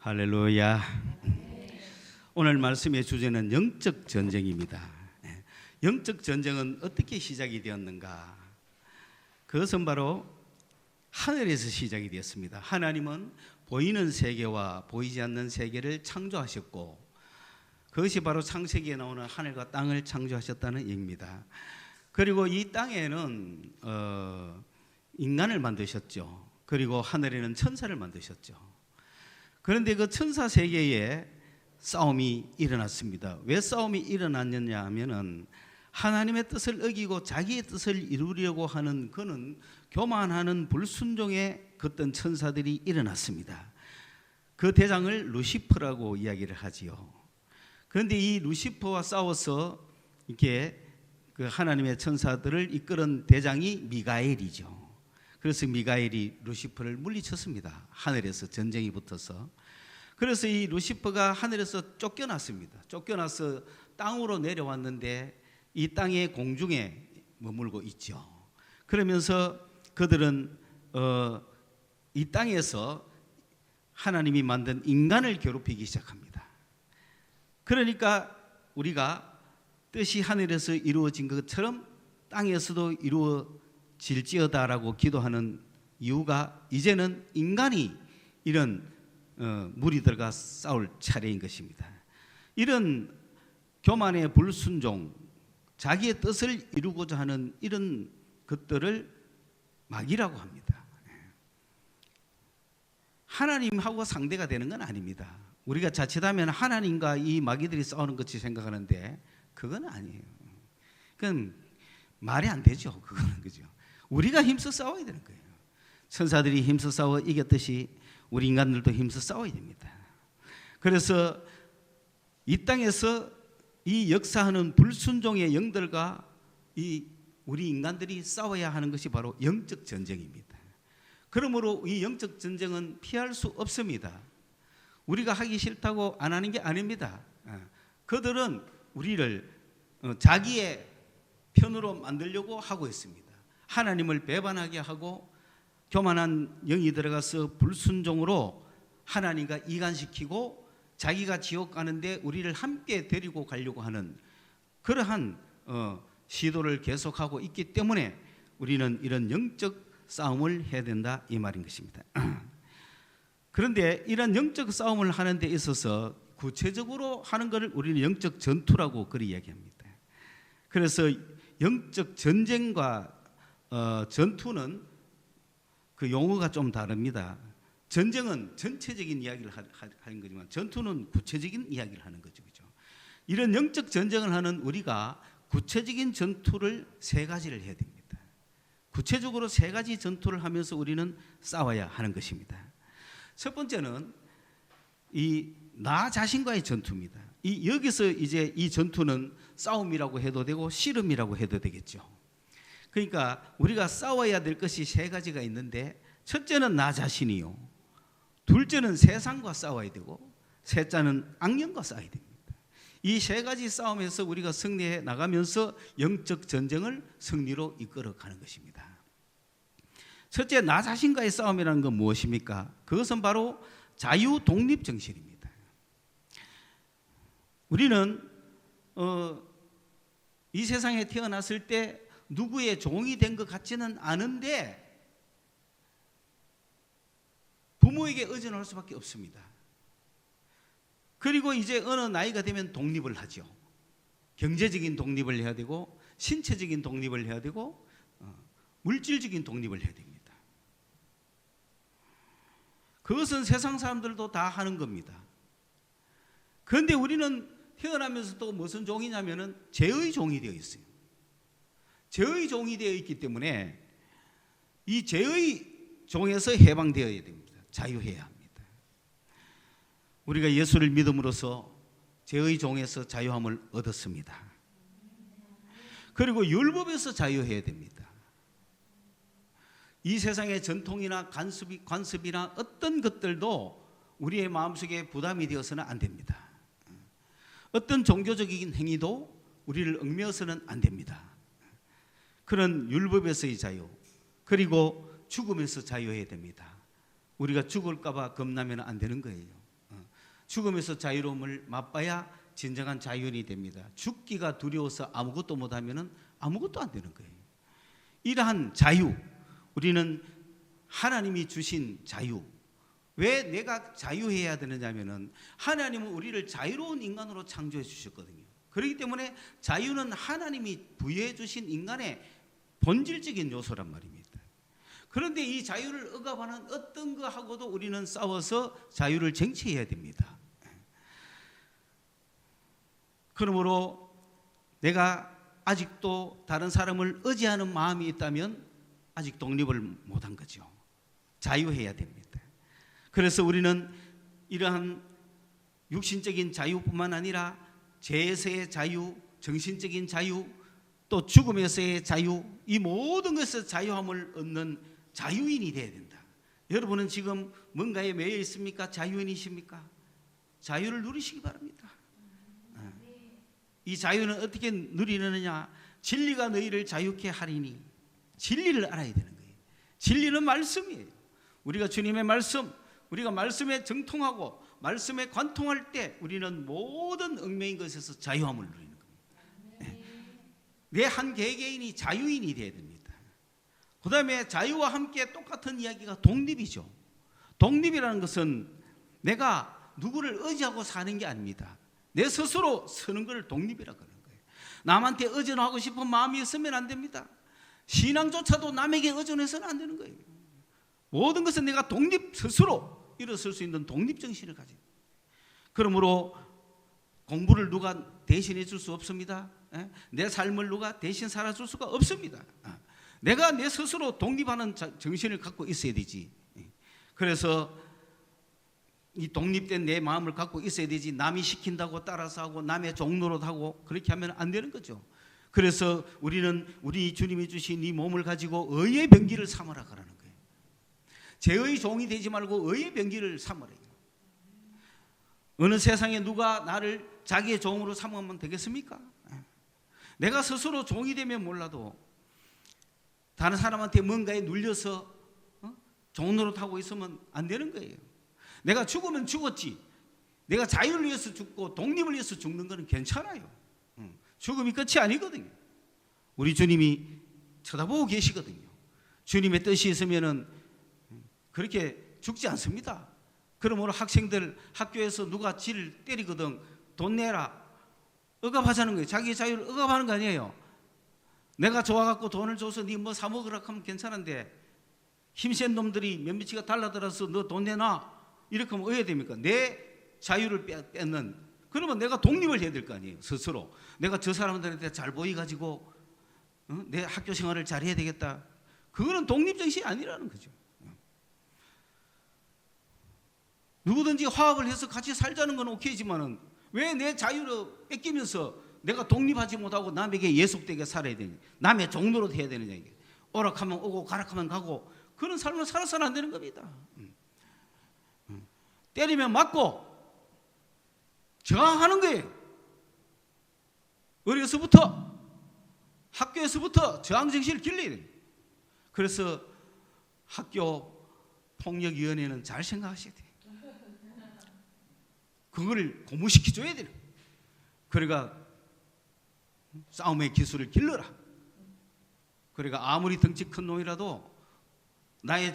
할렐루야. 오늘 말씀의 주제는 영적 전쟁입니다. 영적 전쟁은 어떻게 시작이 되었는가? 그것은 바로 하늘에서 시작이 되었습니다. 하나님은 보이는 세계와 보이지 않는 세계를 창조하셨고, 그것이 바로 창세기에 나오는 하늘과 땅을 창조하셨다는 얘기입니다. 그리고 이 땅에는 인간을 만드셨죠. 그리고 하늘에는 천사를 만드셨죠. 그런데 그 천사 세계에 싸움이 일어났습니다. 왜 싸움이 일어났느냐 하면은 하나님의 뜻을 어기고 자기의 뜻을 이루려고 하는 그는 교만하는 불순종의 어떤 천사들이 일어났습니다. 그 대장을 루시퍼라고 이야기를 하지요. 그런데 이 루시퍼와 싸워서 이렇게 그 하나님의 천사들을 이끄는 대장이 미가엘이죠. 그래서 미가엘이 루시퍼를 물리쳤습니다. 하늘에서 전쟁이 붙어서. 그래서 이 루시퍼가 하늘에서 쫓겨났습니다. 쫓겨나서 땅으로 내려왔는데 이 땅의 공중에 머물고 있죠. 그러면서 그들은 이 땅에서 하나님이 만든 인간을 괴롭히기 시작합니다. 그러니까 우리가 뜻이 하늘에서 이루어진 것처럼 땅에서도 이루어질지어다라고 기도하는 이유가 이제는 인간이 이런 무리들과 싸울 차례인 것입니다. 이런 교만의 불순종, 자기의 뜻을 이루고자 하는 이런 것들을 마귀라고 합니다. 하나님하고 상대가 되는 건 아닙니다. 우리가 자칫하면 하나님과 이 마귀들이 싸우는 것이 생각하는데 그건 아니에요. 그건 말이 안 되죠. 그거는 그죠. 우리가 힘써 싸워야 되는 거예요. 천사들이 힘써 싸워 이겼듯이 우리 인간들도 힘써 싸워야 됩니다. 그래서 이 땅에서 이 역사하는 불순종의 영들과 이 우리 인간들이 싸워야 하는 것이 바로 영적 전쟁입니다. 그러므로 이 영적 전쟁은 피할 수 없습니다. 우리가 하기 싫다고 안 하는 게 아닙니다. 그들은 우리를 자기의 편으로 만들려고 하고 있습니다. 하나님을 배반하게 하고 교만한 영이 들어가서 불순종으로 하나님과 이간시키고 자기가 지옥 가는데 우리를 함께 데리고 가려고 하는 그러한 시도를 계속하고 있기 때문에 우리는 이런 영적 싸움을 해야 된다 이 말인 것입니다. 그런데 이런 영적 싸움을 하는 데 있어서 구체적으로 하는 것을 우리는 영적 전투라고 그리 이야기합니다. 그래서 영적 전쟁과 전투는 그 용어가 좀 다릅니다. 전쟁은 전체적인 이야기를 하는 거지만 전투는 구체적인 이야기를 하는 거죠. 그죠? 이런 영적 전쟁을 하는 우리가 구체적인 전투를 세 가지를 해야 됩니다. 구체적으로 세 가지 전투를 하면서 우리는 싸워야 하는 것입니다. 첫 번째는 이 나 자신과의 전투입니다. 여기서 이제 이 전투는 싸움이라고 해도 되고 씨름이라고 해도 되겠죠. 그러니까 우리가 싸워야 될 것이 세 가지가 있는데 첫째는 나 자신이요. 둘째는 세상과 싸워야 되고 셋째는 악령과 싸워야 됩니다. 이 세 가지 싸움에서 우리가 승리해 나가면서 영적 전쟁을 승리로 이끌어가는 것입니다. 첫째 나 자신과의 싸움이라는 건 무엇입니까? 그것은 바로 자유 독립 정신입니다. 우리는 이 세상에 태어났을 때 누구의 종이 된 것 같지는 않은데 부모에게 의존할 수밖에 없습니다. 그리고 이제 어느 나이가 되면 독립을 하죠. 경제적인 독립을 해야 되고 신체적인 독립을 해야 되고 물질적인 독립을 해야 됩니다. 그것은 세상 사람들도 다 하는 겁니다. 그런데 우리는 태어나면서도 무슨 종이냐면은 죄의 종이 되어 있어요. 죄의 종이 되어 있기 때문에 이 죄의 종에서 해방되어야 됩니다. 자유해야 합니다. 우리가 예수를 믿음으로써 죄의 종에서 자유함을 얻었습니다. 그리고 율법에서 자유해야 됩니다. 이 세상의 전통이나 관습이나 어떤 것들도 우리의 마음속에 부담이 되어서는 안 됩니다. 어떤 종교적인 행위도 우리를 얽매어서는 안 됩니다. 그런 율법에서의 자유, 그리고 죽음에서 자유해야 됩니다. 우리가 죽을까 봐 겁나면 안 되는 거예요. 죽음에서 자유로움을 맛봐야 진정한 자유인이 됩니다. 죽기가 두려워서 아무것도 못하면 아무것도 안 되는 거예요. 이러한 자유, 우리는 하나님이 주신 자유. 왜 내가 자유해야 되느냐면은 하나님은 우리를 자유로운 인간으로 창조해 주셨거든요. 그렇기 때문에 자유는 하나님이 부여해 주신 인간의 본질적인 요소란 말입니다. 그런데 이 자유를 억압하는 어떤 거하고도 우리는 싸워서 자유를 쟁취해야 됩니다. 그러므로 내가 아직도 다른 사람을 의지하는 마음이 있다면 아직 독립을 못한 거죠. 자유해야 됩니다. 그래서 우리는 이러한 육신적인 자유뿐만 아니라 죄에서의 자유, 정신적인 자유, 또 죽음에서의 자유, 이 모든 것에서 자유함을 얻는 자유인이 되어야 된다. 여러분은 지금 뭔가에 매여 있습니까? 자유인이십니까? 자유를 누리시기 바랍니다. 이 자유는 어떻게 누리느냐? 진리가 너희를 자유케 하리니. 진리를 알아야 되는 거예요. 진리는 말씀이에요. 우리가 주님의 말씀, 우리가 말씀에 정통하고 말씀에 관통할 때 우리는 모든 얽매인 것에서 자유함을 누리는 겁니다. 내 한 개개인이 자유인이 되어야 됩니다. 그 다음에 자유와 함께 똑같은 이야기가 독립이죠. 독립이라는 것은 내가 누구를 의지하고 사는 게 아닙니다. 내 스스로 서는 걸 독립이라고 하는 거예요. 남한테 의존하고 싶은 마음이 있으면 안 됩니다. 신앙조차도 남에게 의존해서는 안 되는 거예요. 모든 것은 내가 독립 스스로 일어설 수 있는 독립정신을 가진. 그러므로 공부를 누가 대신해 줄 수 없습니다. 내 삶을 누가 대신 살아줄 수가 없습니다. 내가 내 스스로 독립하는 정신을 갖고 있어야 되지. 그래서 이 독립된 내 마음을 갖고 있어야 되지, 남이 시킨다고 따라서 하고 남의 종노릇 하고 그렇게 하면 안 되는 거죠. 그래서 우리는 우리 주님이 주신 이 몸을 가지고 의의 병기를 삼으라 그러는 거예요. 죄의 종이 되지 말고 의의 병기를 삼으라. 어느 세상에 누가 나를 자기의 종으로 삼으면 되겠습니까? 내가 스스로 종이 되면 몰라도 다른 사람한테 뭔가에 눌려서 종노릇하고 있으면 안 되는 거예요. 내가 죽으면 죽었지, 내가 자유를 위해서 죽고 독립을 위해서 죽는 것은 괜찮아요. 죽음이 끝이 아니거든요. 우리 주님이 쳐다보고 계시거든요. 주님의 뜻이 있으면은 그렇게 죽지 않습니다. 그러므로 학생들 학교에서 누가 지를 때리거든 돈 내라 억압하자는 거예요. 자기 자유를 억압하는 거 아니에요. 내가 좋아갖고 돈을 줘서 네 뭐 사 먹으라 하면 괜찮은데 힘센 놈들이 몇몇이가 달라들어서 너 돈 내놔 이렇게 하면 어떻게 됩니까? 내 자유를 뺏는. 그러면 내가 독립을 해야 될 거 아니에요. 스스로 내가 저 사람들한테 잘 보이가지고 내 학교 생활을 잘 해야 되겠다. 그거는 독립정신이 아니라는 거죠. 누구든지 화합을 해서 같이 살자는 건 오케이지만은 왜 내 자유를 뺏기면서 내가 독립하지 못하고 남에게 예속되게 살아야 되냐, 남의 종노릇 해야 되느냐. 이게 오락하면 오고 가락하면 가고 그런 삶을 살아서는 안 되는 겁니다. 때리면 맞고 저항하는 거예요. 어려서부터 학교에서부터 저항정신을 길러야 돼요. 그래서 학교 폭력위원회는 잘 생각하셔야 돼요. 그거를 고무시켜줘야 돼요. 그러니까 싸움의 기술을 길러라. 그러니까 아무리 덩치 큰 놈이라도 나의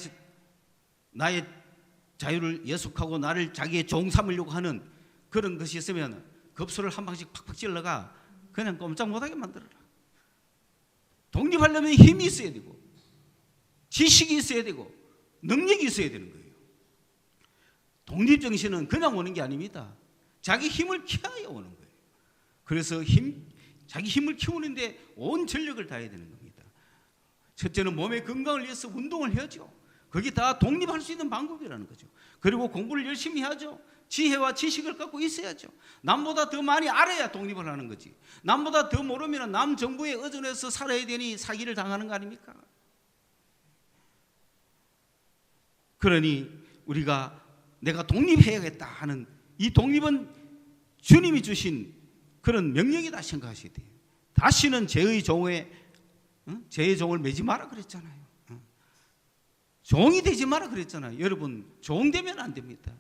자유를 예속하고 나를 자기의 종 삼으려고 하는 그런 것이 있으면 급소를 한 방씩 팍팍 찔러가 그냥 꼼짝 못하게 만들어라. 독립하려면 힘이 있어야 되고 지식이 있어야 되고 능력이 있어야 되는 거예요. 독립정신은 그냥 오는 게 아닙니다. 자기 힘을 키워야 오는 거예요. 그래서 자기 힘을 키우는데 온 전력을 다해야 되는 겁니다. 첫째는 몸의 건강을 위해서 운동을 해야죠. 그게 다 독립할 수 있는 방법이라는 거죠. 그리고 공부를 열심히 해야죠. 지혜와 지식을 갖고 있어야죠. 남보다 더 많이 알아야 독립을 하는 거지. 남보다 더 모르면 남 정부에 의존해서 살아야 되니 사기를 당하는 거 아닙니까? 그러니 우리가 내가 독립해야겠다 하는 이 독립은 주님이 주신 그런 명령이다 생각하셔야 돼요. 다시는 죄의 종을 매지 마라 그랬잖아요. 종이 되지 마라 그랬잖아요. 여러분 종 되면 안 됩니다.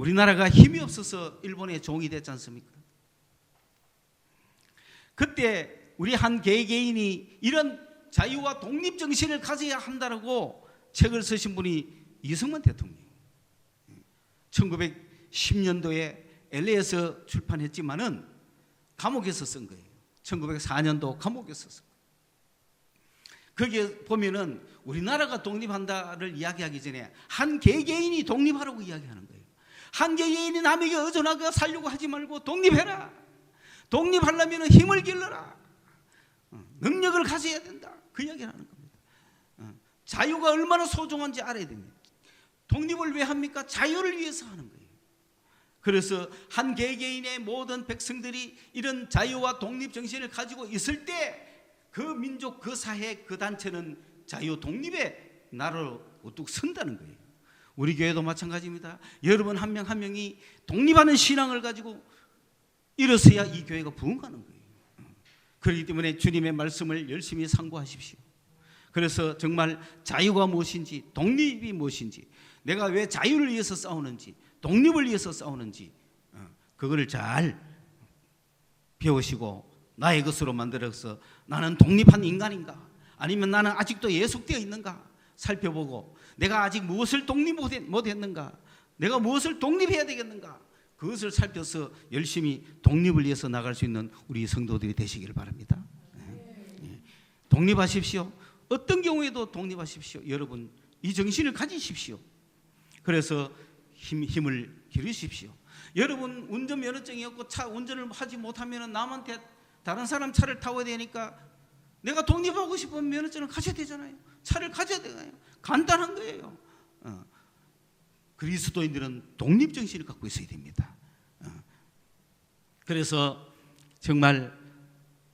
우리나라가 힘이 없어서 일본의 종이 됐지 않습니까? 그때 우리 한 개개인이 이런 자유와 독립정신을 가져야 한다고 책을 쓰신 분이 이승만 대통령. 1910년도에 LA에서 출판했지만은 감옥에서 쓴 거예요. 1904년도 감옥에서 쓴 거예요. 거기에 보면은 우리나라가 독립한다를 이야기하기 전에 한 개개인이 독립하라고 이야기하는 거예요. 한 개개인이 남에게 의존하고 살려고 하지 말고 독립해라. 독립하려면 힘을 길러라. 능력을 가져야 된다. 그 이야기를 하는 겁니다. 자유가 얼마나 소중한지 알아야 됩니다. 독립을 왜 합니까? 자유를 위해서 하는 거예요. 그래서 한 개개인의 모든 백성들이 이런 자유와 독립 정신을 가지고 있을 때 그 민족, 그 사회, 그 단체는 자유 독립의 나라로 우뚝 선다는 거예요. 우리 교회도 마찬가지입니다. 여러분 한 명 한 명이 독립하는 신앙을 가지고 일어서야 이 교회가 부흥하는 거예요. 그렇기 때문에 주님의 말씀을 열심히 상고하십시오. 그래서 정말 자유가 무엇인지, 독립이 무엇인지, 내가 왜 자유를 위해서 싸우는지, 독립을 위해서 싸우는지 그거를 잘 배우시고 나의 것으로 만들어서 나는 독립한 인간인가, 아니면 나는 아직도 예속되어 있는가 살펴보고 내가 아직 무엇을 독립 못했는가, 내가 무엇을 독립해야 되겠는가, 그것을 살펴서 열심히 독립을 위해서 나갈 수 있는 우리 성도들이 되시기를 바랍니다. 독립하십시오. 어떤 경우에도 독립하십시오. 여러분 이 정신을 가지십시오. 그래서 힘을 기르십시오. 여러분 운전면허증이 없고 차 운전을 하지 못하면 남한테 다른 사람 차를 타고 되니까 내가 독립하고 싶으면 면허증을 가져야 되잖아요. 차를 가져야 되잖아요. 간단한 거예요. 그리스도인들은 독립정신을 갖고 있어야 됩니다. 그래서 정말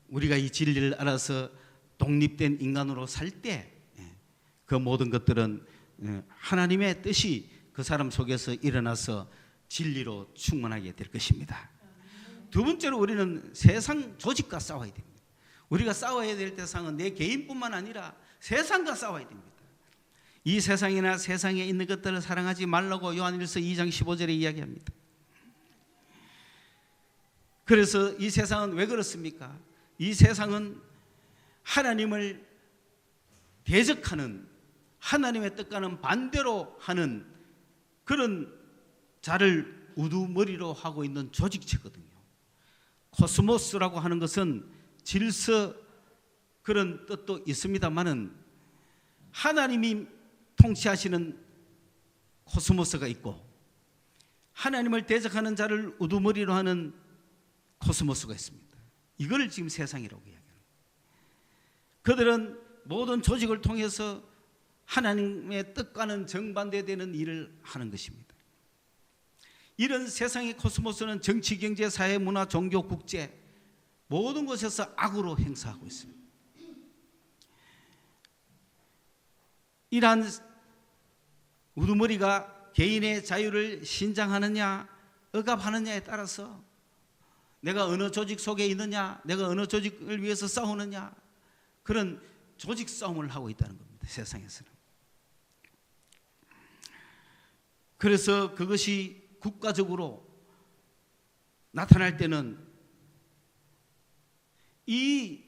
우리가 이 진리를 알아서 독립된 인간으로 살 때 그 모든 것들은 하나님의 뜻이 그 사람 속에서 일어나서 진리로 충만하게 될 것입니다. 두 번째로 우리는 세상 조직과 싸워야 됩니다. 우리가 싸워야 될 대상은 내 개인뿐만 아니라 세상과 싸워야 됩니다. 이 세상이나 세상에 있는 것들을 사랑하지 말라고 요한일서 2장 15절에 이야기합니다. 그래서 이 세상은 왜 그렇습니까? 이 세상은 하나님을 대적하는, 하나님의 뜻과는 반대로 하는 그런 자를 우두머리로 하고 있는 조직체거든요. 코스모스라고 하는 것은 질서, 그런 뜻도 있습니다만은 하나님이 통치하시는 코스모스가 있고 하나님을 대적하는 자를 우두머리로 하는 코스모스가 있습니다. 이걸 지금 세상이라고 이야기합니다. 그들은 모든 조직을 통해서 하나님의 뜻과는 정반대되는 일을 하는 것입니다. 이런 세상의 코스모스는 정치, 경제, 사회, 문화, 종교, 국제 모든 곳에서 악으로 행사하고 있습니다. 이러한 우두머리가 개인의 자유를 신장하느냐 억압하느냐에 따라서 내가 어느 조직 속에 있느냐, 내가 어느 조직을 위해서 싸우느냐, 그런 조직 싸움을 하고 있다는 겁니다. 세상에서는. 그래서 그것이 국가적으로 나타날 때는 이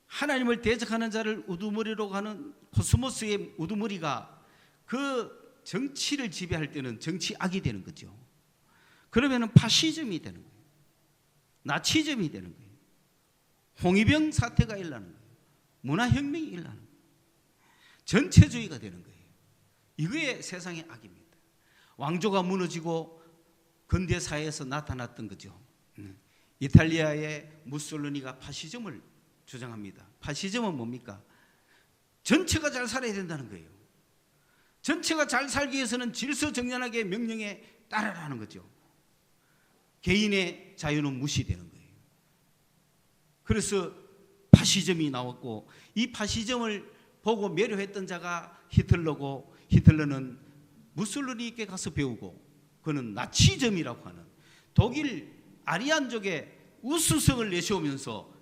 하나님을 대적하는 자를 우두머리로 가는 코스모스의 우두머리가 그 정치를 지배할 때는 정치악이 되는 거죠. 그러면 파시즘이 되는 거예요. 나치즘이 되는 거예요. 홍위병 사태가 일어나는 거예요. 문화혁명이 일어나는 거예요. 전체주의가 되는 거예요. 이거에 세상의 악입니다. 왕조가 무너지고 근대사회에서 나타났던 거죠. 이탈리아의 무솔리니가 파시즘을 주장합니다. 파시즘은 뭡니까? 전체가 잘 살아야 된다는 거예요. 전체가 잘 살기 위해서는 질서정연하게 명령에 따르라는 거죠. 개인의 자유는 무시되는 거예요. 그래서 파시즘이 나왔고 이 파시즘을 보고 매료했던 자가 히틀러고 히틀러는 무솔리니께 가서 배우고 그는 나치즘이라고 하는 독일 아리안족의 우수성을 내세우면서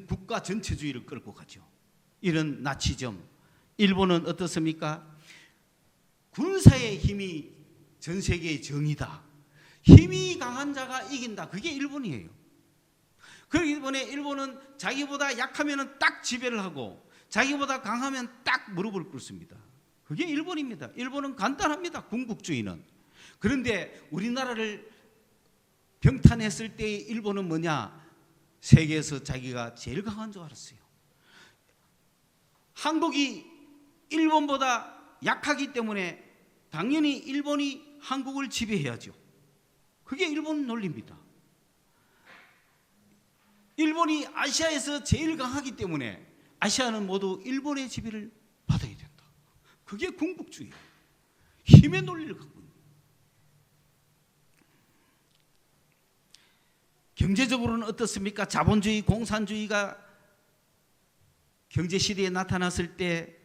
국가 전체주의를 끌고 가죠. 이런 나치즘. 일본은 어떻습니까? 군사의 힘이 전 세계의 정의다. 힘이 강한 자가 이긴다. 그게 일본이에요. 그렇기 때문에 일본은 자기보다 약하면 딱 지배를 하고 자기보다 강하면 딱 무릎을 꿇습니다. 그게 일본입니다. 일본은 간단합니다. 군국주의는. 그런데 우리나라를 병탄했을 때의 일본은 뭐냐? 세계에서 자기가 제일 강한 줄 알았어요. 한국이 일본보다 약하기 때문에 당연히 일본이 한국을 지배해야죠. 그게 일본 논리입니다. 일본이 아시아에서 제일 강하기 때문에 아시아는 모두 일본의 지배를 받아야 된다. 그게 군국주의예요. 힘의 논리를 갖고 있는. 경제적으로는 어떻습니까? 자본주의, 공산주의가 경제시대에 나타났을 때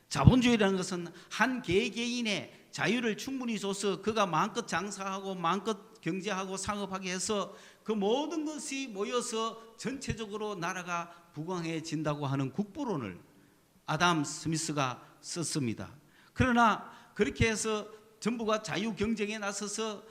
자본주의라는 것은 한 개개인의 자유를 충분히 줘서 그가 마음껏 장사하고 마음껏 경제하고 상업하게 해서 그 모든 것이 모여서 전체적으로 나라가 부강해진다고 하는 국부론을 아담 스미스가 썼습니다. 그러나 그렇게 해서 전부가 자유 경쟁에 나서서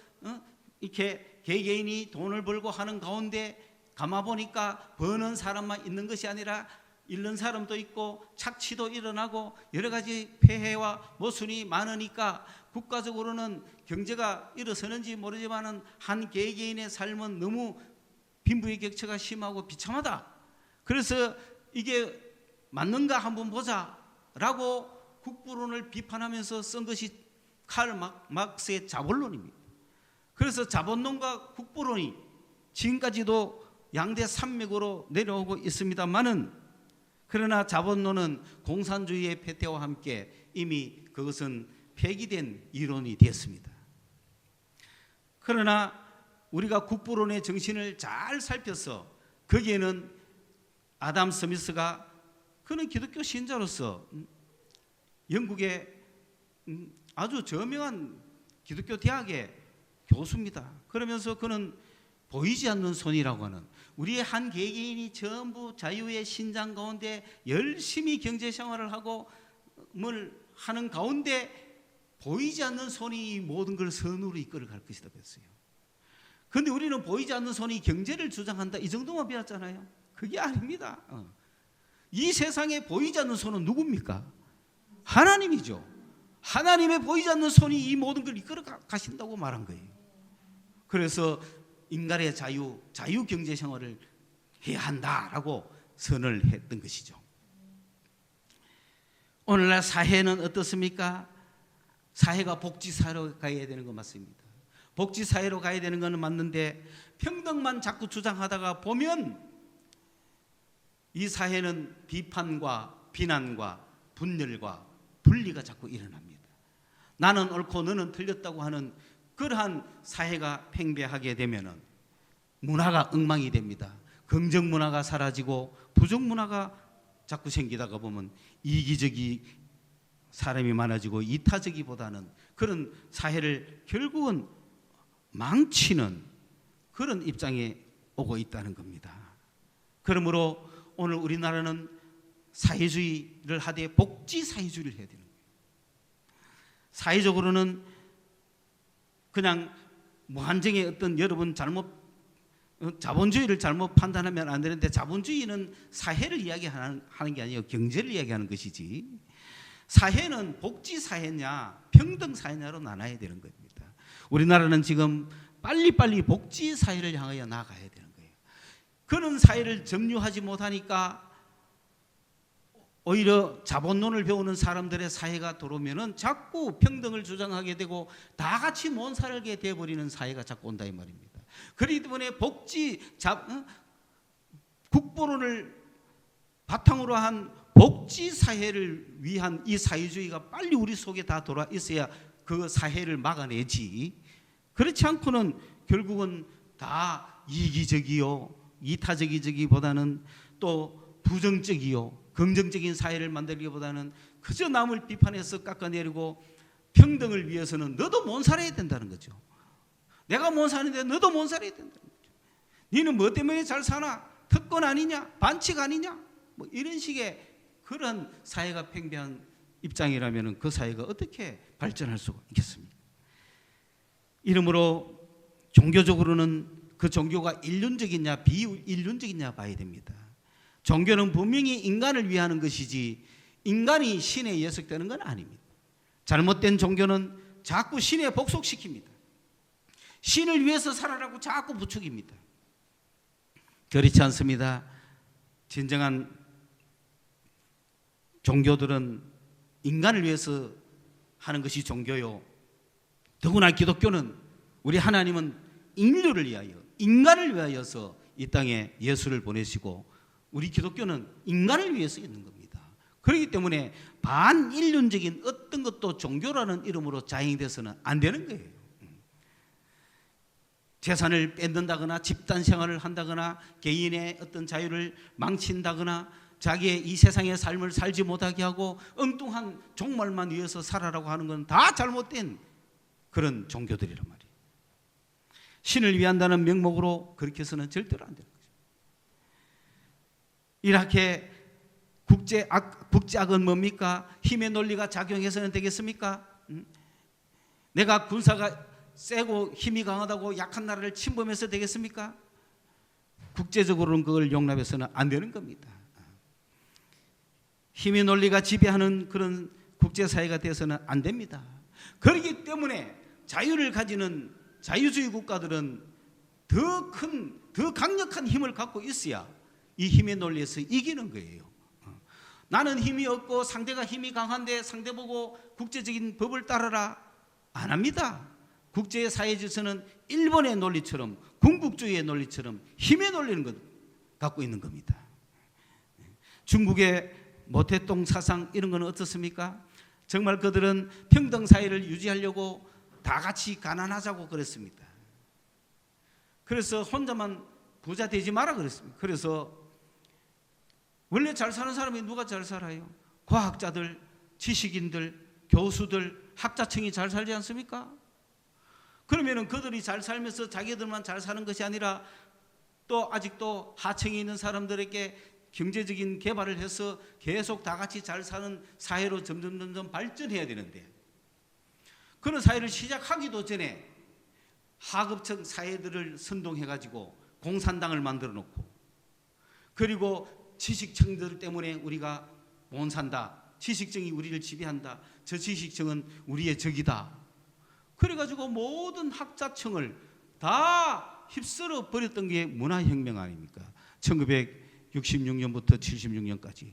이렇게 개개인이 돈을 벌고 하는 가운데 가만 보니까 버는 사람만 있는 것이 아니라 잃는 사람도 있고 착취도 일어나고 여러 가지 폐해와 모순이 많으니까 국가적으로는 경제가 일어서는지 모르지만은 한 개개인의 삶은 너무 빈부의 격차가 심하고 비참하다. 그래서 이게 맞는가 한번 보자라고 국부론을 비판하면서 쓴 것이 칼 막스의 자본론입니다. 그래서 자본론과 국부론이 지금까지도 양대 산맥으로 내려오고 있습니다만은 그러나 자본론은 공산주의의 패퇴와 함께 이미 그것은 폐기된 이론이 되었습니다. 그러나 우리가 국부론의 정신을 잘 살펴서 거기에는 아담 스미스가 그는 기독교 신자로서 영국의 아주 저명한 기독교 대학의 교수입니다. 그러면서 그는 보이지 않는 손이라고 하는 우리의 한 개개인이 전부 자유의 신장 가운데 열심히 경제 생활을 하고 뭘 하는 가운데 보이지 않는 손이 모든 걸 선으로 이끌어 갈 것이다 그랬어요. 그런데 우리는 보이지 않는 손이 경제를 주장한다 이 정도만 배웠잖아요. 그게 아닙니다. 이 세상에 보이지 않는 손은 누굽니까? 하나님이죠. 하나님의 보이지 않는 손이 이 모든 걸 이끌어 가신다고 말한 거예요. 그래서 인간의 자유 경제 생활을 해야 한다라고 선을 했던 것이죠. 오늘날 사회는 어떻습니까? 사회가 복지사회로 가야 되는 거 맞습니다. 복지사회로 가야 되는 것은 맞는데 평등만 자꾸 주장하다가 보면 이 사회는 비판과 비난과 분열과 분리가 자꾸 일어납니다. 나는 옳고 너는 틀렸다고 하는 그러한 사회가 팽배하게 되면 문화가 엉망이 됩니다. 긍정 문화가 사라지고 부정 문화가 자꾸 생기다가 보면 이기적이 사람이 많아지고 이타적이보다는 그런 사회를 결국은 망치는 그런 입장에 오고 있다는 겁니다. 그러므로 오늘 우리나라는 사회주의를 하되 복지사회주의를 해야 되는 거예요. 사회적으로는 그냥 무한정의 어떤 여러분 자본주의를 잘못 판단하면 안 되는데 자본주의는 사회를 이야기하는 게 아니에요. 경제를 이야기하는 것이지. 사회는 복지사회냐 평등사회냐로 나눠야 되는 겁니다. 우리나라는 지금 빨리빨리 복지사회를 향하여 나아가야 되는 거예요. 그런 사회를 점유하지 못하니까 오히려 자본론을 배우는 사람들의 사회가 들어오면은 자꾸 평등을 주장하게 되고 다 같이 못 살게 되어버리는 사회가 자꾸 온다 이 말입니다. 그렇기 때문에 국부론을 바탕으로 한 복지사회를 위한 이 사회주의가 빨리 우리 속에 다 돌아 있어야 그 사회를 막아내지. 그렇지 않고는 결국은 다 이기적이요 이타적이보다는 또 부정적이요 긍정적인 사회를 만들기보다는 그저 남을 비판해서 깎아내리고 평등을 위해서는 너도 못 살아야 된다는 거죠. 내가 못 사는데 너도 못 살아야 된다는 거죠. 너는 뭐 때문에 잘 사나? 특권 아니냐? 반칙 아니냐? 뭐 이런 식의 그런 사회가 팽배한 입장이라면 그 사회가 어떻게 발전할 수가 있겠습니까? 이러므로 종교적으로는 그 종교가 일륜적이냐 비일륜적이냐 봐야 됩니다. 종교는 분명히 인간을 위하는 것이지 인간이 신에 예속되는 건 아닙니다. 잘못된 종교는 자꾸 신에 복속시킵니다. 신을 위해서 살아라고 자꾸 부추깁니다. 그렇지 않습니다. 진정한 종교들은 인간을 위해서 하는 것이 종교요. 더구나 기독교는 우리 하나님은 인류를 위하여 인간을 위하여서 이 땅에 예수를 보내시고 우리 기독교는 인간을 위해서 있는 겁니다. 그렇기 때문에 반인륜적인 어떤 것도 종교라는 이름으로 자행돼서는 안 되는 거예요. 재산을 뺏는다거나 집단 생활을 한다거나 개인의 어떤 자유를 망친다거나 자기의 이 세상의 삶을 살지 못하게 하고 엉뚱한 종말만 위해서 살아라고 하는 건 다 잘못된 그런 종교들이란 말이에요. 신을 위한다는 명목으로 그렇게 해서는 절대로 안 되는 거죠. 이렇게 국제악은 뭡니까? 힘의 논리가 작용해서는 되겠습니까? 내가 군사가 세고 힘이 강하다고 약한 나라를 침범해서 되겠습니까? 국제적으로는 그걸 용납해서는 안 되는 겁니다. 힘의 논리가 지배하는 그런 국제사회가 돼서는 안 됩니다. 그렇기 때문에 자유를 가지는 자유주의 국가들은 더 강력한 힘을 갖고 있어야 이 힘의 논리에서 이기는 거예요. 나는 힘이 없고 상대가 힘이 강한데 상대 보고 국제적인 법을 따르라 안 합니다. 국제사회 질서는 일본의 논리처럼 군국주의의 논리처럼 힘의 논리를 갖고 있는 겁니다. 중국의 모태동 사상 이런 건 어떻습니까? 정말 그들은 평등사회를 유지하려고 다 같이 가난하자고 그랬습니다. 그래서 혼자만 부자 되지 마라 그랬습니다. 그래서 원래 잘 사는 사람이 누가 잘 살아요? 과학자들, 지식인들, 교수들, 학자층이 잘 살지 않습니까? 그러면은 그들이 잘 살면서 자기들만 잘 사는 것이 아니라 또 아직도 하층에 있는 사람들에게 경제적인 개발을 해서 계속 다 같이 잘 사는 사회로 점점 발전해야 되는데 그런 사회를 시작하기도 전에 하급층 사회들을 선동해가지고 공산당을 만들어 놓고 그리고 지식층들 때문에 우리가 못 산다. 지식층이 우리를 지배한다. 저 지식층은 우리의 적이다. 그래가지고 모든 학자층을 다 휩쓸어 버렸던 게 문화혁명 아닙니까? 1966년부터 76년까지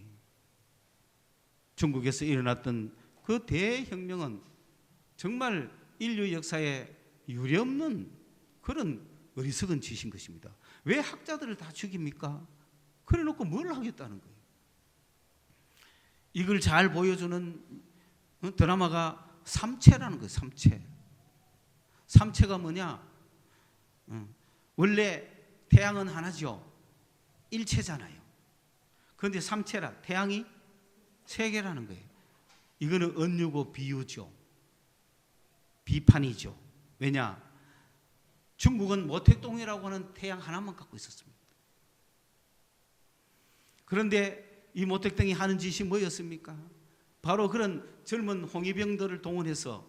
중국에서 일어났던 그 대혁명은 정말 인류 역사에 유례없는 그런 어리석은 짓인 것입니다. 왜 학자들을 다 죽입니까? 그래 놓고 뭘 하겠다는 거예요. 이걸 잘 보여주는 드라마가 삼체라는 거예요. 삼체가 뭐냐? 원래 태양은 하나죠. 일체잖아요. 그런데 삼체라 태양이 세 개라는 거예요. 이거는 은유고 비유죠. 비판이죠. 왜냐? 중국은 모택동이라고 하는 태양 하나만 갖고 있었습니다. 그런데 이 모택동이 하는 짓이 뭐였습니까? 바로 그런 젊은 홍위병들을 동원해서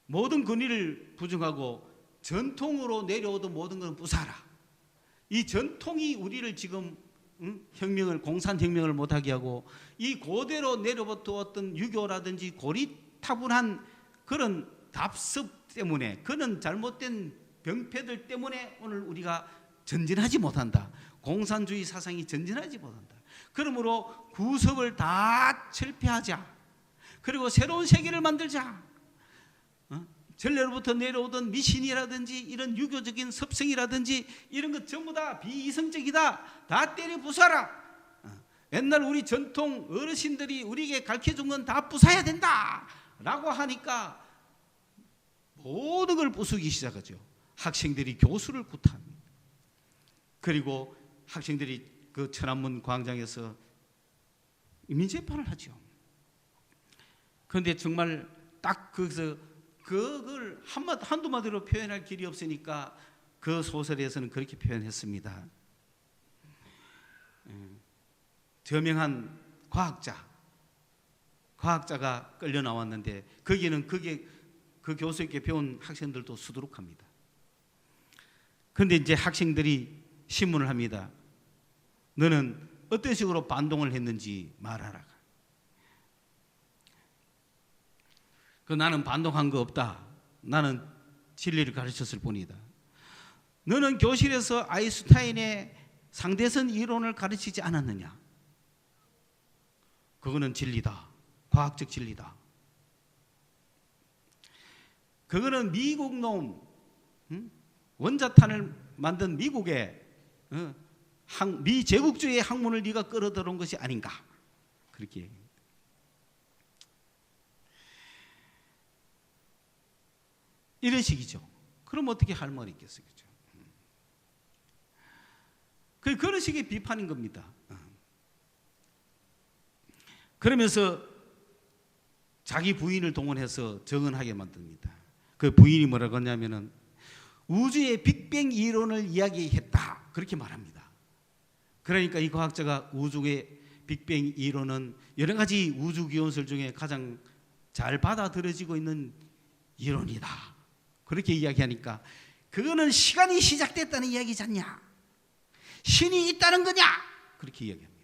모든 권위를 부정하고 전통으로 내려오던 모든 것은 부사라. 이 전통이 우리를 지금 혁명을 공산혁명을 못하게 하고 이 고대로 내려부터 어떤 유교라든지 고리타분한 그런 답습 때문에 그런 잘못된 병폐들 때문에 오늘 우리가 전진하지 못한다. 공산주의 사상이 전진하지 못한다. 그러므로 구석을 다 철폐하자. 그리고 새로운 세계를 만들자. 전례로부터 내려오던 미신이라든지 이런 유교적인 섭성이라든지 이런 것 전부 다 비이성적이다. 다 때려 부숴라. 옛날 우리 전통 어르신들이 우리에게 가르쳐준 건 다 부숴야 된다 라고 하니까 모든 걸 부수기 시작하죠. 학생들이 교수를 구타합니다. 그리고 학생들이 그 천안문 광장에서 민재판을 하죠. 그런데 정말 딱 거기서 그걸 한두 마디로 표현할 길이 없으니까 그 소설에서는 그렇게 표현했습니다. 저명한 과학자가 끌려 나왔는데 거기는 그 교수에게 배운 학생들도 수두룩합니다. 그런데 이제 학생들이 신문을 합니다. 너는 어떤 식으로 반동을 했는지 말하라. 나는 반동한 거 없다. 나는 진리를 가르쳤을 뿐이다. 너는 교실에서 아인슈타인의 상대선 이론을 가르치지 않았느냐? 그거는 진리다. 과학적 진리다. 그거는 미국 놈, 원자탄을 만든 미국의 미제국주의 학문을 네가 끌어들여온 것이 아닌가? 그렇게 얘기합니다. 이런 식이죠. 그럼 어떻게 할 말이 있겠어요? 그죠? 그런 식의 비판인 겁니다. 그러면서 자기 부인을 동원해서 정언하게 만듭니다. 그 부인이 뭐라고 하냐면은 우주의 빅뱅 이론을 이야기했다. 그렇게 말합니다. 그러니까 이 과학자가 우주의 빅뱅 이론은 여러 가지 우주 기원설 중에 가장 잘 받아들여지고 있는 이론이다. 그렇게 이야기하니까 그거는 시간이 시작됐다는 이야기지 않냐? 신이 있다는 거냐? 그렇게 이야기합니다.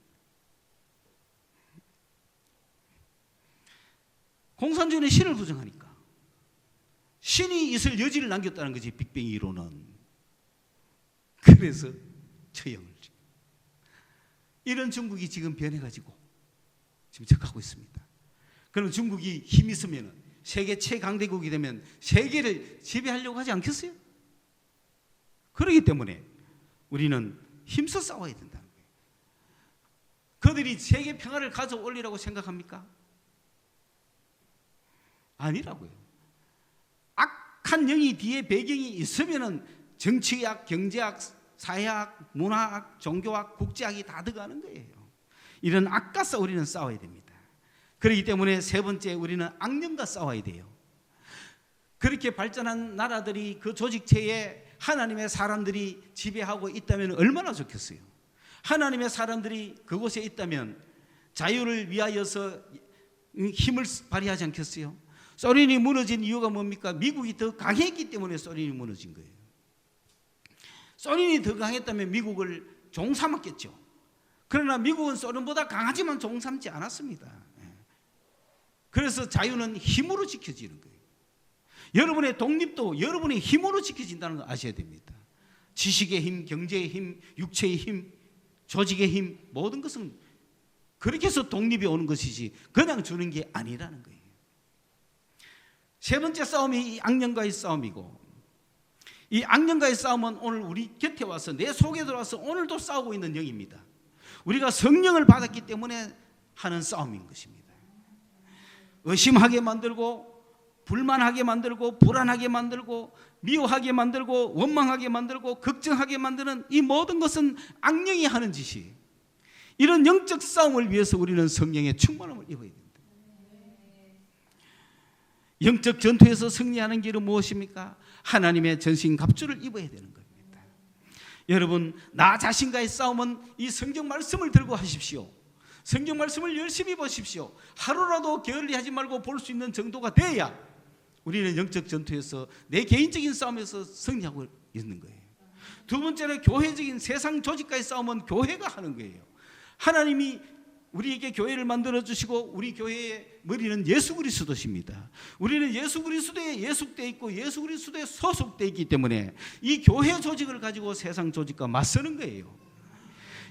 공산주의는 신을 부정하니까 신이 있을 여지를 남겼다는 거지, 빅뱅 이론은. 그래서 처형을. 이런 중국이 지금 변해가지고 지금 적하고 있습니다. 그럼 중국이 힘 있으면 세계 최강대국이 되면 세계를 지배하려고 하지 않겠어요? 그렇기 때문에 우리는 힘써 싸워야 된다는 거예요. 그들이 세계 평화를 가져올리라고 생각합니까? 아니라고요. 악한 영이 뒤에 배경이 있으면은 정치학, 경제학, 사회학, 문화학, 종교학, 국제학이 다 들어가는 거예요. 이런 악과 우리는 싸워야 됩니다. 그렇기 때문에 세 번째, 우리는 악령과 싸워야 돼요. 그렇게 발전한 나라들이 그 조직체에 하나님의 사람들이 지배하고 있다면 얼마나 좋겠어요. 하나님의 사람들이 그곳에 있다면 자유를 위하여서 힘을 발휘하지 않겠어요? 소련이 무너진 이유가 뭡니까? 미국이 더 강했기 때문에 소련이 무너진 거예요. 소련이 더 강했다면 미국을 종 삼았겠죠. 그러나 미국은 소련보다 강하지만 종 삼지 않았습니다. 그래서 자유는 힘으로 지켜지는 거예요. 여러분의 독립도 여러분의 힘으로 지켜진다는 걸 아셔야 됩니다. 지식의 힘, 경제의 힘, 육체의 힘, 조직의 힘, 모든 것은 그렇게 해서 독립이 오는 것이지 그냥 주는 게 아니라는 거예요. 세 번째 싸움이 이 악령과의 싸움이고, 이 악령과의 싸움은 오늘 우리 곁에 와서 내 속에 들어와서 오늘도 싸우고 있는 영입니다. 우리가 성령을 받았기 때문에 하는 싸움인 것입니다. 의심하게 만들고, 불만하게 만들고, 불안하게 만들고, 미워하게 만들고, 원망하게 만들고, 걱정하게 만드는 이 모든 것은 악령이 하는 짓이에요. 이런 영적 싸움을 위해서 우리는 성령의 충만함을 입어야 됩니다. 영적 전투에서 승리하는 길은 무엇입니까? 하나님의 전신갑주를 입어야 되는 겁니다. 여러분, 나 자신과의 싸움은 이 성경 말씀을 들고 하십시오. 성경 말씀을 열심히 보십시오. 하루라도 게을리하지 말고 볼 수 있는 정도가 돼야 우리는 영적 전투에서 내 개인적인 싸움에서 승리하고 있는 거예요. 두 번째는 교회적인 세상 조직과의 싸움은 교회가 하는 거예요. 하나님이 우리에게 교회를 만들어 주시고 우리 교회의 머리는 예수 그리스도십니다. 우리는 예수 그리스도에 예속되어 있고 예수 그리스도에 소속되어 있기 때문에 이 교회 조직을 가지고 세상 조직과 맞서는 거예요.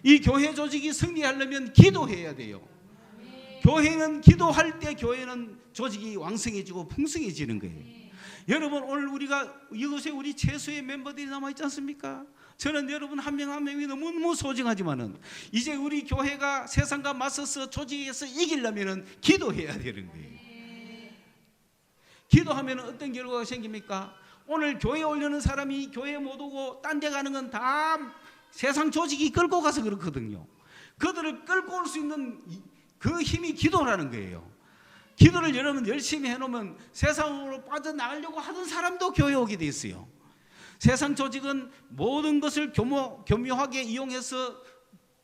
이 교회 조직이 승리하려면 기도해야 돼요. 교회는 기도할 때 교회는 조직이 왕성해지고 풍성해지는 거예요. 여러분, 오늘 우리가 이곳에 우리 최소의 멤버들이 남아있지 않습니까? 저는 여러분 한 명 한 명이 너무너무 소중하지만은 이제 우리 교회가 세상과 맞서서 조직에서 이기려면 기도해야 되는 거예요. 기도하면 어떤 결과가 생깁니까? 오늘 교회에 오려는 사람이 교회 못 오고 딴 데 가는 건 다 세상 조직이 끌고 가서 그렇거든요. 그들을 끌고 올 수 있는 그 힘이 기도라는 거예요. 기도를 여러분 열심히 해놓으면 세상으로 빠져나가려고 하던 사람도 교회에 오게 돼 있어요. 세상 조직은 모든 것을 교묘하게 이용해서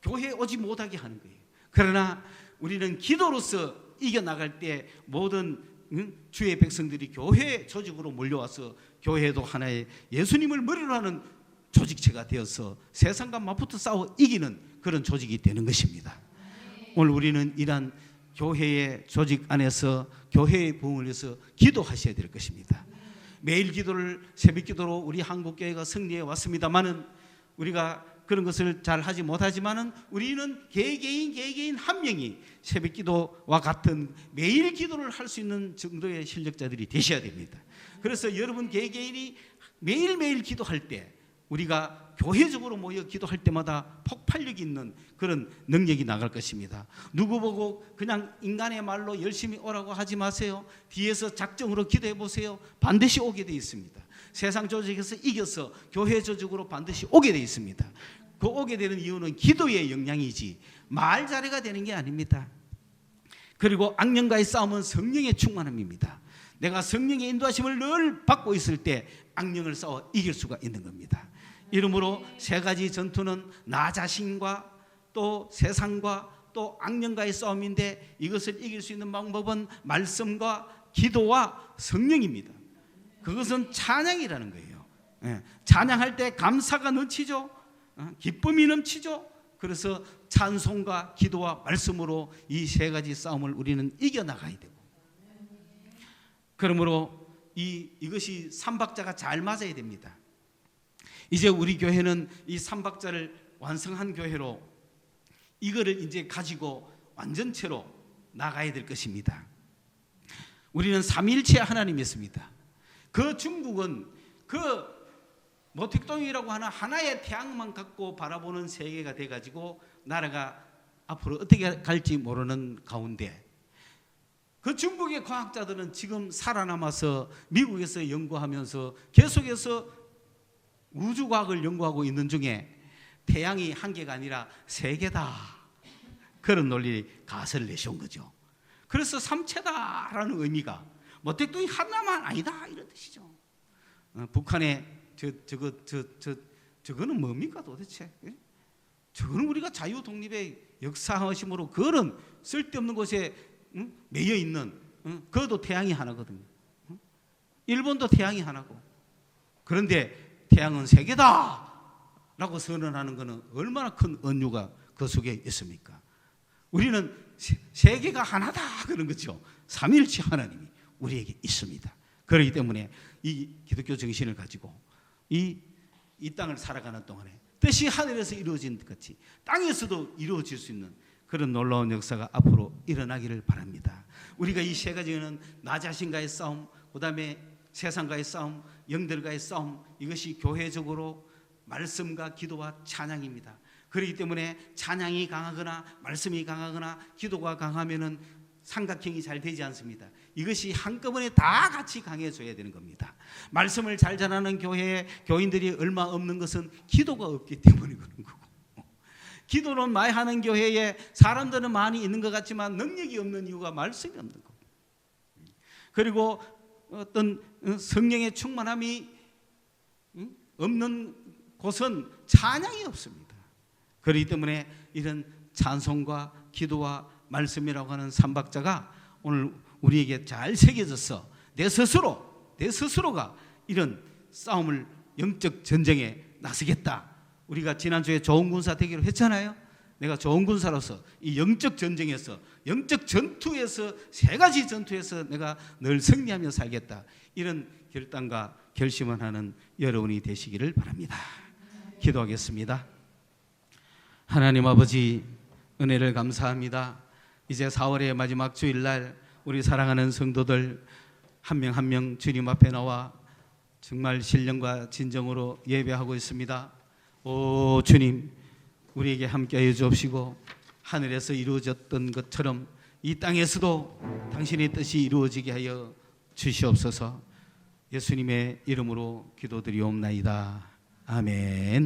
교회에 오지 못하게 하는 거예요. 그러나 우리는 기도로서 이겨나갈 때 모든 주의 백성들이 교회 조직으로 몰려와서 교회도 하나의 예수님을 머리로 하는 조직체가 되어서 세상과 맞붙어 싸워 이기는 그런 조직이 되는 것입니다. 오늘 우리는 이러한 교회의 조직 안에서 교회의 부흥을 위해서 기도하셔야 될 것입니다. 매일 기도를 새벽 기도로 우리 한국교회가 승리해 왔습니다만은 우리가 그런 것을 잘 하지 못하지만은 우리는 개개인 한 명이 새벽 기도와 같은 매일 기도를 할 수 있는 정도의 실력자들이 되셔야 됩니다. 그래서 여러분 개개인이 매일매일 기도할 때 우리가 교회적으로 모여 기도할 때마다 폭발력 있는 그런 능력이 나갈 것입니다. 누구 보고 그냥 인간의 말로 열심히 오라고 하지 마세요. 뒤에서 작정으로 기도해 보세요. 반드시 오게 되어 있습니다. 세상 조직에서 이겨서 교회 조직으로 반드시 오게 되어 있습니다. 그 오게 되는 이유는 기도의 영향이지 말 잘해가 되는 게 아닙니다. 그리고 악령과의 싸움은 성령의 충만함입니다. 내가 성령의 인도하심을 늘 받고 있을 때 악령을 싸워 이길 수가 있는 겁니다. 이러므로 세 가지 전투는 나 자신과 또 세상과 또 악령과의 싸움인데 이것을 이길 수 있는 방법은 말씀과 기도와 성령입니다. 그것은 찬양이라는 거예요. 찬양할 때 감사가 넘치죠. 기쁨이 넘치죠. 그래서 찬송과 기도와 말씀으로 이 세 가지 싸움을 우리는 이겨나가야 되고, 그러므로 이것이 삼박자가 잘 맞아야 됩니다. 이제 우리 교회는 이 삼박자를 완성한 교회로 이거를 이제 가지고 완전체로 나가야 될 것입니다. 우리는 삼위일체 하나님이 있습니다. 그 중국은 그 모택동이라고 하는 하나의 태양만 갖고 바라보는 세계가 돼가지고 나라가 앞으로 어떻게 갈지 모르는 가운데 그 중국의 과학자들은 지금 살아남아서 미국에서 연구하면서 계속해서 우주과학을 연구하고 있는 중에 태양이 한 개가 아니라 세 개다, 그런 논리 가설을 내세운 거죠. 그래서 삼체다라는 의미가 모택동이 하나만 아니다 이런 뜻이죠. 북한의 저거는 뭡니까 도대체? 저거는 우리가 자유 독립의 역사심으로 그런 쓸데없는 곳에 매여 있는 그것도 태양이 하나거든요. 일본도 태양이 하나고. 그런데 태양은 세 개다 라고 선언하는 것은 얼마나 큰 은유가 그 속에 있습니까? 우리는 세계가 하나다 그런 거죠. 삼위일체 하나님이 우리에게 있습니다. 그렇기 때문에 이 기독교 정신을 가지고 이 땅을 살아가는 동안에 뜻이 하늘에서 이루어진 것 같이 땅에서도 이루어질 수 있는 그런 놀라운 역사가 앞으로 일어나기를 바랍니다. 우리가 이 세 가지는 나 자신과의 싸움, 그 다음에 세상과의 싸움, 영들과의 싸움, 이것이 교회적으로 말씀과 기도와 찬양입니다. 그렇기 때문에 찬양이 강하거나 말씀이 강하거나 기도가 강하면은 삼각형이 잘 되지 않습니다. 이것이 한꺼번에 다 같이 강해져야 되는 겁니다. 말씀을 잘 전하는 교회에 교인들이 얼마 없는 것은 기도가 없기 때문에 그런 거고, 기도는 많이 하는 교회에 사람들은 많이 있는 것 같지만 능력이 없는 이유가 말씀이 없는 거고, 그리고 어떤 성령의 충만함이 없는 곳은 찬양이 없습니다. 그렇기 때문에 이런 찬송과 기도와 말씀이라고 하는 삼박자가 오늘 우리에게 잘 새겨져서 내 스스로가 이런 싸움을, 영적 전쟁에 나서겠다. 우리가 지난주에 좋은 군사 되기로 했잖아요. 내가 좋은 군사로서 이 영적 전쟁에서, 영적 전투에서, 세 가지 전투에서 내가 늘 승리하며 살겠다. 이런 결단과 결심을 하는 여러분이 되시기를 바랍니다. 기도하겠습니다. 하나님 아버지, 은혜를 감사합니다. 이제 4월의 마지막 주일날 우리 사랑하는 성도들 한 명 한 명 주님 앞에 나와 정말 신령과 진정으로 예배하고 있습니다. 오 주님, 우리에게 함께하여 주옵시고 하늘에서 이루어졌던 것처럼 이 땅에서도 당신의 뜻이 이루어지게 하여 주시옵소서. 예수님의 이름으로 기도드리옵나이다. 아멘.